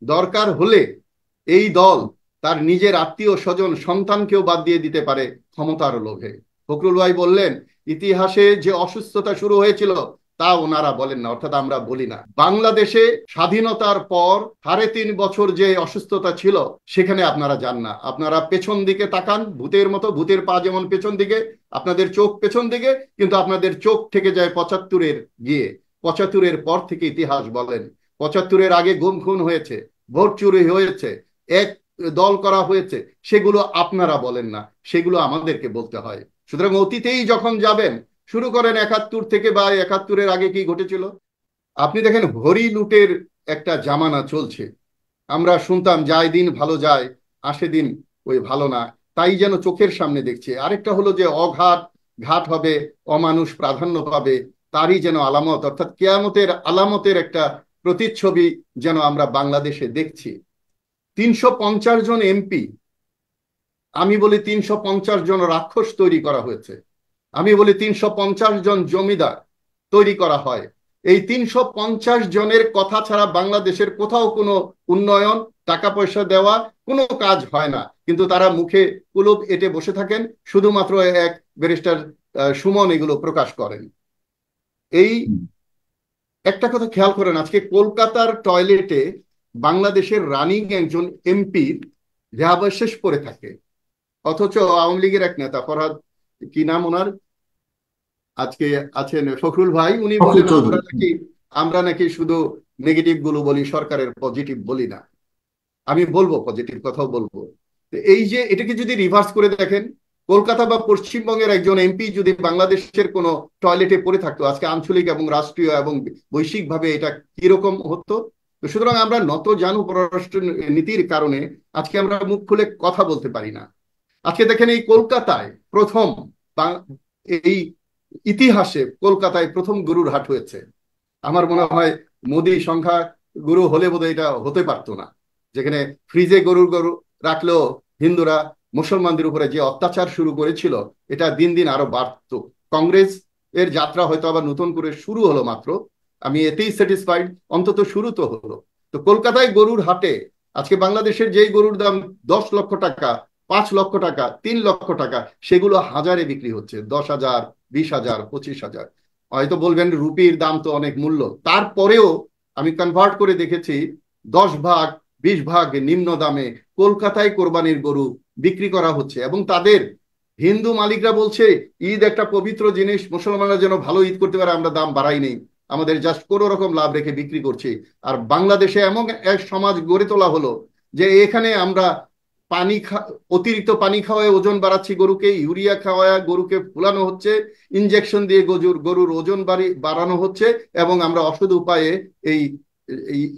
দরকার হলে এই দল তার নিজের আত্মীয় স্বজন সন্তানকেও বাদ দিয়ে দিতে পারে ক্ষমতার লোভে। ফখরুল ভাই বললেন ইতিহাসে যে অসুস্থতা শুরু হয়েছিল তা ওনারা বলেন না, অর্থাৎ আমরা বলি না। বাংলাদেশে স্বাধীনতার পর 3.5 বছর যে অসুস্থতা ছিল সেখানে আপনারা যান না। আপনারা পেছন দিকে তাকান ভূতের মতো, ভূতের পা যেমন পেছন দিকে, আপনাদের চোখ পেছন দিকে, কিন্তু আপনাদের চোখ থেকে যায় 75-এর গিয়ে। 75-এর পর থেকে ইতিহাস বলেন। 75-এর আগে গুম খুন হয়েছে, ভোট চুরি হয়েছে, এক দল করা হয়েছে, সেগুলো আপনারা বলেন না, সেগুলো আমাদেরকে বলতে হয়। সুতরাং অতীতেই যখন যাবেন, শুরু করেন 71 থেকে বা 71-এর আগে কি ঘটেছিল। আপনি দেখেন হরি লুটের একটা জামানা চলছে। আমরা শুনতাম যায় দিন ভালো যায়, আসে দিন ওই ভালো না, তাই যেন চোখের সামনে দেখছে। আরেকটা হলো যে অঘাত ঘাট হবে, অমানুষ প্রাধান্য পাবে, তারই যেন আলামত, অর্থাৎ কেয়ামতের আলামতের একটা প্রতিচ্ছবি যেন আমরা বাংলাদেশে দেখছি। 350 জন এমপি, আমি বলি 350 জন রাক্ষস তৈরি করা হয়েছে। আমি বলি 350 জন জমিদার তৈরি করা হয়। এই 350 জনের কথা ছাড়া বাংলাদেশের কোথাও কোনো উন্নয়ন, টাকা পয়সা দেওয়া কোনো কাজ হয় না, কিন্তু তারা মুখে কুলুপ এঁটে বসে থাকেন, শুধুমাত্র এক ব্যারিস্টার সুমন এগুলো প্রকাশ করেন। এই একটা কথা খেয়াল করেন, আজকে কলকাতার টয়লেটে বাংলাদেশের রানিং একজন এমপির দেহাবশেষ পড়ে থাকে, অথচ আওয়ামী লীগের এক নেতা ফরহাদ, কি নাম ওনার, আজকে আছেন ফখরুল ভাই, উনি ফখরুল বলেন চৌধুরী। আমরা নাকি শুধু নেগেটিভ গুলো বলি, সরকারের পজিটিভ বলি না। আমি বলবো, পজিটিভ কথাও বলবো। এই যে এটাকে যদি রিভার্স করে দেখেন, কলকাতা বা পশ্চিমবঙ্গের একজন এমপি যদি বাংলাদেশের কোনো টয়লেটে পড়ে থাকতো, আজকে আঞ্চলিক এবং রাষ্ট্রীয় এবং বৈশ্বিকভাবে এটা কিরকম হতো। তো সুতরাং আমরা নত জানু পররাষ্ট্র নীতির কারণে আজকে আমরা মুখ খুলে কথা বলতে পারি না। আজকে দেখেন এই কলকাতায় প্রথম, এই ইতিহাসে কলকাতায় প্রথম গরুর হাট হয়েছে। আমার মনে হয় মোদি সংখ্যা গুরু হলে বোধহয় এটা হতে পারতো না। যেখানে ফ্রিজে গরুর গরু রাখলেও হিন্দুরা মুসলমানদের উপরে যে অত্যাচার শুরু করেছিল, এটা দিন দিন আরো বাড়ত। কংগ্রেস এর যাত্রা হয়তো আবার নতুন করে শুরু হলো মাত্র, আমি এতেই স্যাটিসফাইড, অন্তত শুরু তো হলো। তো কলকাতায় গরুর হাটে আজকে বাংলাদেশের যেই গরুর দাম 10 লক্ষ টাকা, 5 লক্ষ টাকা, 3 লক্ষ টাকা, সেগুলো হাজারে বিক্রি হচ্ছে, 10,000, 20,000, 25,000। হয়তো বলবেন রুপির দাম তো অনেক মূল্য, তারপরেও আমি কনভার্ট করে দেখেছি 10 ভাগ, 20 ভাগ নিম্ন দামে কলকাতায় কোরবানির গরু বিক্রি করা হচ্ছে। এবং তাদের হিন্দু মালিকরা বলছে ঈদ একটা পবিত্র জিনিস, মুসলমানরা যেন ভালো ঈদ করতে পারে, আমরা দাম বাড়াই নেই, আমাদের জাস্ট কোনো রকম লাভ রেখে বিক্রি করছি। আর বাংলাদেশে এমন এক সমাজ গড়ে তোলা হলো যে এখানে আমরা পানি অতিরিক্ত পানি খাওয়ায় ওজন বাড়াচ্ছি গরুকে, ইউরিয়া খাওয়ায় গরুকে ফুলানো হচ্ছে, ইনজেকশন দিয়ে গরুর ওজন বাড়ানো হচ্ছে, এবং আমরা অসৎ উপায়ে এই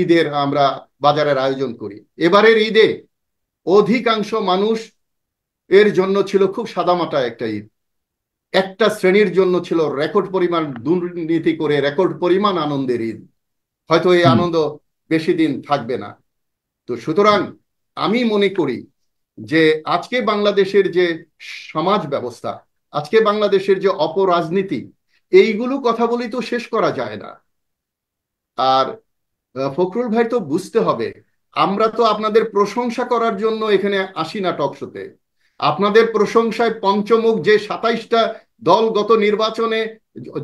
ঈদের আমরা বাজারের আয়োজন করি। এবারের ঈদে অধিকাংশ মানুষ এর জন্য ছিল খুব সাদামাটা একটা ঈদ, একটা শ্রেণীর জন্য ছিল রেকর্ড পরিমাণ দুর্নীতি করে রেকর্ড পরিমাণ আনন্দের ঈদ। হয়তো এই হুম। আনন্দ বেশি দিন থাকবে না। তো সুতরাং আমি মনে করি যে আজকে বাংলাদেশের যে সমাজ ব্যবস্থা, আজকে বাংলাদেশের যে অপরাজনীতি, এইগুলো কথা বলেই তো শেষ করা যায় না। আর ফখরুল ভাই তো বুঝতে হবে, আমরা তো আপনাদের প্রশংসা করার জন্য এখানে আসি না টক শোতে। আপনাদের প্রশংসায় পঞ্চমুখ যে 27টা দল গত নির্বাচনে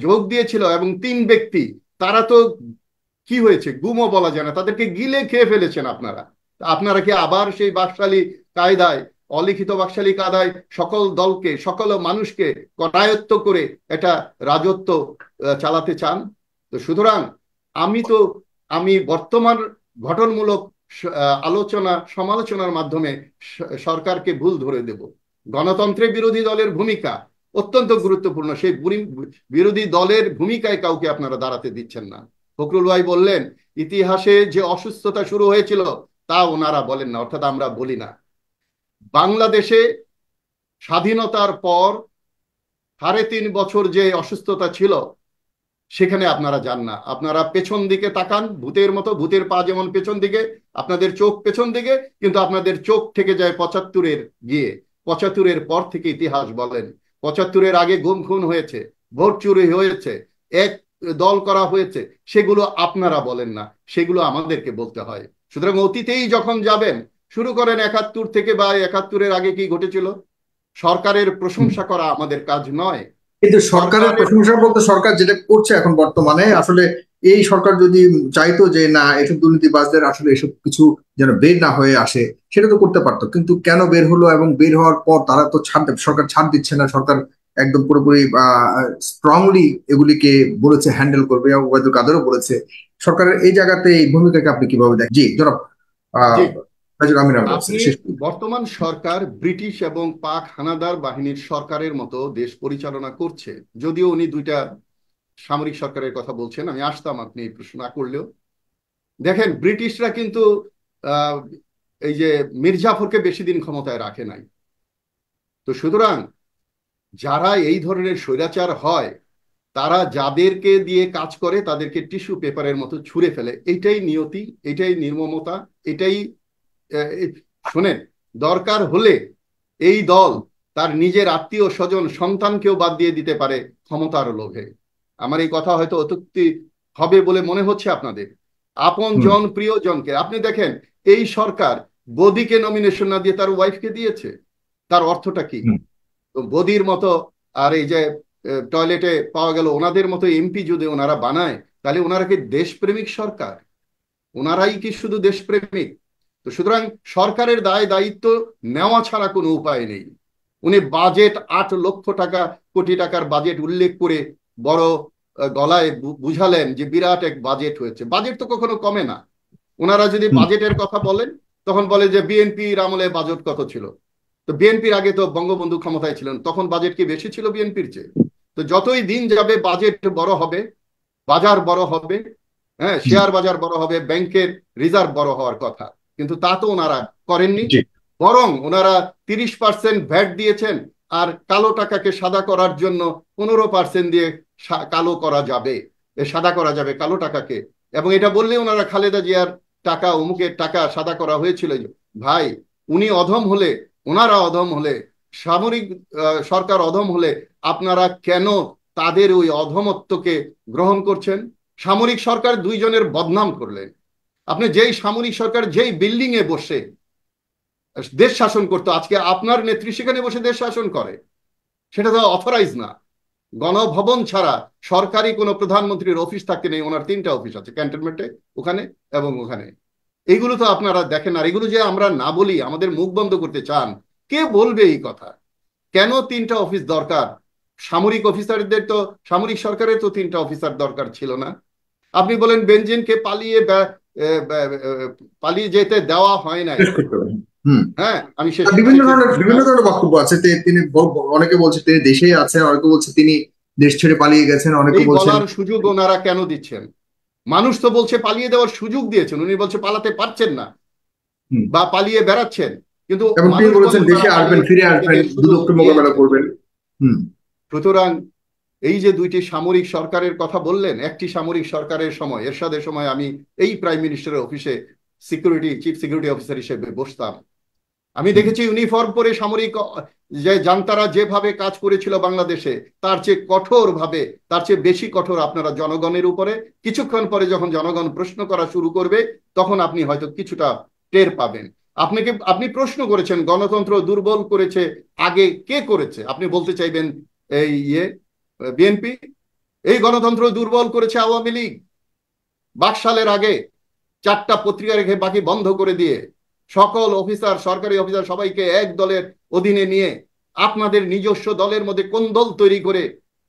যোগ দিয়েছিল এবং 3 ব্যক্তি, তারা তো কি হয়েছে গুমও বলা যায় না, তাদেরকে গিলে খেয়ে ফেলেছেন আপনারা। আপনারা কি আবার সেই বাকশালী কায়দায়, অলিখিত বাকশালী কায়দায় সকল দলকে, সকল মানুষকে করায়ত্ত করে এটা রাজত্ব চালাতে চান? তো সুতরাং আমি তো আমি বর্তমান গঠনমূলক আলোচনা সমালোচনার মাধ্যমে সরকারকে ভুল ধরে দেব। গণতন্ত্রের বিরোধী দলের ভূমিকা অত্যন্ত গুরুত্বপূর্ণ, সেই বিরোধী দলের ভূমিকায় কাউকে আপনারা দাঁড়াতে দিচ্ছেন না। ফখরুল ভাই বললেন ইতিহাসে যে অসুস্থতা শুরু হয়েছিল তা ওনারা বলেন না, অর্থাৎ আমরা বলি না। বাংলাদেশে স্বাধীনতার পর 3.5 বছর যে অসুস্থতা ছিল সেখানে আপনারা যান না। আপনারা পেছন দিকে তাকান ভূতের মতো, ভূতের পা যেমন পেছন দিকে, আপনাদের চোখ পেছন দিকে, কিন্তু আপনাদের চোখ থেকে যায় 75-এর গিয়ে। 75-এর পর থেকে ইতিহাস বলেন। 75-এর আগে গুম খুন হয়েছে, ভোট চুরি হয়েছে, এক দল করা হয়েছে, সেগুলো আপনারা বলেন না, সেগুলো আমাদেরকে বলতে হয়। সুতরাং অতীতেই যখন যাবেন, শুরু করেন 71 থেকে, বা 71-এর আগে কি ঘটেছিল। সরকারের প্রশংসা করা আমাদের কাজ নয়। কিন্তু সরকারের সরকারের প্রশংসা বলতে সরকার যেটা করছে এখন বর্তমানে, আসলে এই সরকার যদি চাইতো যে না এসব দুর্নীতিবাজদের আসলে এসব কিছু যেন বের না হয়ে আসে, সেটা তো করতে পারতো। কিন্তু কেন বের হলো, এবং বের হওয়ার পর তারা তো সরকার ছাড় দিচ্ছে না। সরকার একদম পুরোপুরি স্ট্রংলি এগুলিকে বলেছে হ্যান্ডেল করবে, এবং ওবায়দুল কাদেরও বলেছে। সরকারের এই জায়গাতে এই ভূমিকাকে আপনি কিভাবে দেখেন? জি জনাব জি, আহ তাজুল আমির আহমেদ স্যার, আপনি শেষ করুন। বর্তমান সরকার ব্রিটিশ এবং পাক হানাদার বাহিনীর সরকারের মতো দেশ পরিচালনা করছে। যদিও উনি দুইটা সামরিক সরকারের কথা বলছেন, আমি আসতাম আপনি এই প্রশ্ন না করলেও। দেখেন, ব্রিটিশরা কিন্তু আহ, এই যে মীর জাফরকে বেশি দিন ক্ষমতায় রাখে নাই। তো সুতরাং যারা এই ধরনের স্বৈরাচার হয়, তারা যাদেরকে দিয়ে কাজ করে তাদেরকে টিস্যু পেপারের মতো ছুঁড়ে ফেলে। এটাই নিয়তি, এটাই নির্মমতা, এটাই শোনেন, দরকার হলে এই দল তার নিজের আত্মীয় স্বজন সন্তানকেও বাদ দিয়ে দিতে পারে ক্ষমতার লোভে। আমার এই কথা হয়তো অত্যুক্তি হবে বলে মনে হচ্ছে আপনাদের। আপন হুম। জন প্রিয়জনকে আপনি দেখেন, এই সরকার বদিকে নমিনেশন না দিয়ে তার ওয়াইফকে দিয়েছে। তার অর্থটা কি? হুম। তো বদির মতো, আর এই যে টয়লেটে পাওয়া গেল ওনাদের মতো এমপি যদি ওনারা বানায়, তাহলে ওনারা কি দেশপ্রেমিক সরকার? ওনারাই কি শুধু দেশপ্রেমিক? তো সুতরাং সরকারের দায় দায়িত্ব নেওয়া ছাড়া কোনো উপায় নেই। উনি বাজেট 8 লক্ষ কোটি টাকার বাজেট উল্লেখ করে বড় গলায় বুঝালেন যে বিরাট এক বাজেট হয়েছে। বাজেট তো কখনো কমে না। ওনারা যদি হুম। বাজেটের কথা বলেন, তখন বলে যে বিএনপির আমলে বাজেট কত ছিল। তো বিএনপির আগে তো বঙ্গবন্ধু ক্ষমতায় ছিলেন, তখন বাজেট কি বেশি ছিল বিএনপির চেয়ে? তো যতই দিন যাবে বাজেট বড় হবে, বাজার বড় হবে, হ্যাঁ, জি। শেয়ার বাজার বড় হবে, ব্যাংকের রিজার্ভ বড় হওয়ার কথা। কিন্তু তা তো ওনারা করেননি। জি। বরং ওনারা 30% ভ্যাট দিয়েছেন, আর কালো টাকাকে সাদা করার জন্য 15% দিয়ে কালো করা যাবে, সাদা করা যাবে কালো টাকাকে। এবং এটা বললে ওনারা খালেদা জিয়ার টাকা, অমুকের টাকা সাদা করা হয়েছিল। ভাই, উনি অধম হলে, ওনারা অধম হলে, সামরিক সরকার অধম হলে, আপনারা কেন তাদের ওই অধমত্বকে গ্রহণ করছেন? সামরিক সরকার দুইজনের বদনাম করলেন। আপনি যেই সামরিক সরকার যেই বিল্ডিং এ বসে দেশ শাসন করতো, আজকে আপনার নেত্রী সেখানে বসে দেশ শাসন করে, সেটা তো অথরাইজ না। গণভবন ছাড়া সরকারি কোনো প্রধানমন্ত্রীর অফিস থাকতে নেই। ওনার 3টা অফিস আছে, ক্যান্টনমেন্টে, ওখানে এবং ওখানে। এইগুলো তো আপনারা দেখেন। আর এগুলো যে আমরা না বলি, আমাদের মুখ বন্ধ করতে চান, কে বলবে এই কথা? কেন 3টা অফিস দরকার? সামরিক অফিসারদের তো, সামরিক সরকারের তো 3টা অফিসার দরকার ছিল না। আপনি বলেন বেনজিনকে পালিয়ে যেতে দেওয়া হয় নাই। শেষ করতে হবে। হুম। হ্যাঁ, আমি শেষ তার করতে চেয়েছি। বিভিন্ন ধরনের বক্তব্য আছে। তিনি অনেকে বলছে তিনি দেশেই আছেন, অনেকে বলছে তিনি দেশ ছেড়ে পালিয়ে গেছেন, অনেকে এই বলছেন। বলার সুযোগ ওনারা কেন দিচ্ছেন? মানুষ তো বলছে পালিয়ে দেওয়ার সুযোগ দিয়েছেন, উনি বলছে পালাতে পারছেন না হুম। বা পালিয়ে বেড়াচ্ছেন। কিন্তু এবং তিনি মানুষ বলেছেন বলছে তারা দেশে আসবেন, পালিয়ে ফিরে আসবেন, যেতে সুযোগ দুদককে মোকাবেলা দিয়েছেন। করবেন। হুম। সুতরাং এই যে দুইটি সামরিক সরকারের কথা বললেন, একটি সামরিক সরকারের সময়, এরশাদের সময় আমি এই প্রাইম মিনিস্টারের অফিসে চিফ সিকিউরিটি অফিসার হিসেবে বসতাম। আমি হুম। দেখেছি ইউনিফর্ম পরে সামরিক যে জান্তারা যেভাবে কাজ করেছিল বাংলাদেশে, তার চেয়ে কঠোর ভাবে, তার চেয়ে বেশি কঠোর আপনারা জনগণের উপরে। কিছুক্ষণ পরে যখন জনগণ প্রশ্ন করা শুরু করবে, তখন আপনি হয়তো কিছুটা টের পাবেন। আপনি প্রশ্ন করেছেন গণতন্ত্র দুর্বল করেছে, আগে কে করেছে? আপনি বলতে চাইবেন এই বিএনপি? এই গণতন্ত্র দুর্বল করেছে আওয়ামী লীগ। বাকশালের আগে 4টা পত্রিকা রেখে বাকি বন্ধ করে দিয়ে, সকল অফিসার, সরকারি অফিসার সবাইকে এক দলের অধীনে নিয়ে, আপনাদের নিজস্ব দলের মধ্যে কোন্দল তৈরি করে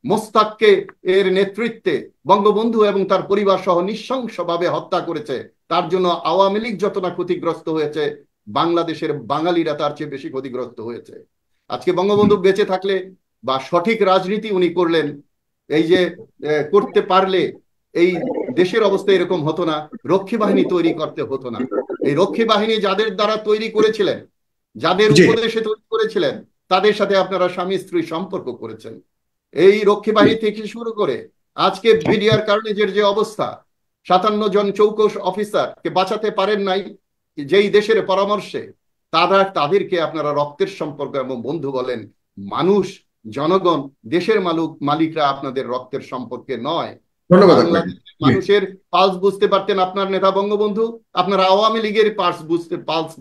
মোস্তাককে এর নেতৃত্বে বঙ্গবন্ধু এবং তার পরিবার সহ নৃশংসভাবে হত্যা করেছে। তার জন্য আওয়ামী লীগ যত না ক্ষতিগ্রস্ত হয়েছে, বাংলাদেশের বাঙালিরা তার চেয়ে বেশি ক্ষতিগ্রস্ত হয়েছে। আজকে হুম। বঙ্গবন্ধু বেঁচে থাকলে, বা সঠিক রাজনীতি উনি করলেন, এই যে করতে পারলে, এই দেশের অবস্থা এরকম হতো না, রক্ষী বাহিনী তৈরি করতে হতো না। এই রক্ষী বাহিনী যাদের দ্বারা তৈরি করেছিলেন, যাদের জি। উপদেশে তৈরি করেছিলেন, তাদের সাথে আপনারা স্বামী স্ত্রী সম্পর্ক করেছেন। এই রক্ষী বাহিনী থেকে শুরু করে আজকে বিডিআর কার্নেজের যে অবস্থা, 57 জন চৌকস অফিসারকে বাঁচাতে পারেন নাই যেই দেশের পরামর্শে, তাদেরকে আপনারা রক্তের সম্পর্ক এবং বন্ধু বলেন। মানুষ, জনগণ, দেশের মালিকরা আপনাদের রক্তের সম্পর্কে নয়। ধন্যবাদ আপনাকে। বাংলাদেশের মানুষের পালস বুঝতে পারতেন আপনার নেতা বঙ্গবন্ধু, আপনার আওয়ামী লীগের পালস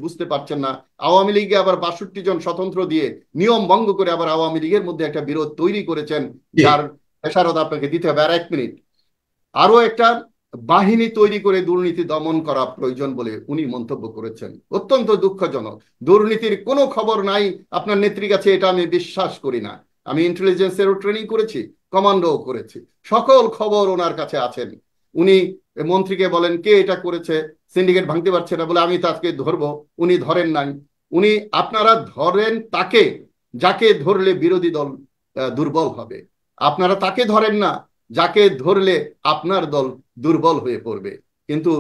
বুঝতে পারছেন না। আওয়ামী লীগে আবার ৬২ জন স্বতন্ত্র দিয়ে নিয়ম ভঙ্গ করে আবার আওয়ামী লীগের মধ্যে একটা বিরোধ তৈরি করেছেন, যার খেসারত আপনাকে দিতে হবে। আর ১ মিনিট, আরো একটা বাহিনী তৈরি করে দুর্নীতি দমন করা প্রয়োজন বলে উনি মন্তব্য করেছেন। অত্যন্ত দুঃখজনক। দুর্নীতির কোনো খবর নাই আপনার নেত্রীর কাছে, এটা আমি বিশ্বাস করি না। আমি ইন্টেলিজেন্সেরও ট্রেনিং করেছি, কমান্ডোও করেছি, সকল খবর ওনার কাছে আছেন। উনি মন্ত্রীকে বলেন কে এটা করেছে, সিন্ডিকেট ভাঙতে পারছে না বলে আমি তাকে ধরবো, উনি ধরেন নাই। উনি, আপনারা ধরেন তাকে যাকে ধরলে বিরোধী দল দুর্বল হবে, আপনারা তাকে ধরেন না যাকে ধরলে আপনার দল দুর্বল হয়ে পড়বে। কিন্তু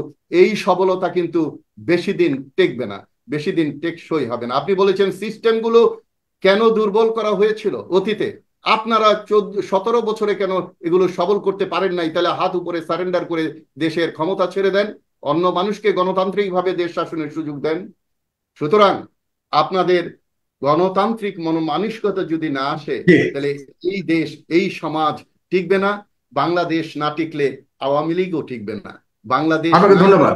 এই সবলতা কিন্তু বেশি দিন টেকবে না, বেশি দিন টেকসই হবে না। আপনি বলেছেন সিস্টেমগুলো কেন দুর্বল করা হয়েছিল অতীতে, আপনারা 17 বছরে কেন এগুলো সবল করতে পারেন নাই? তাহলে হাত উপরে সারেন্ডার করে দেশের ক্ষমতা ছেড়ে দেন, অন্য মানুষকে গণতান্ত্রিকভাবে দেশ শাসনের সুযোগ দেন। সুতরাং আপনাদের গণতান্ত্রিক মানসিকতা যদি না আসে, তাহলে এই দেশ, এই সমাজ টিকবে না। বাংলাদেশ না টিকলে আওয়ামী লীগও টিকবে না। বাংলাদেশ আপনাকে ধন্যবাদ।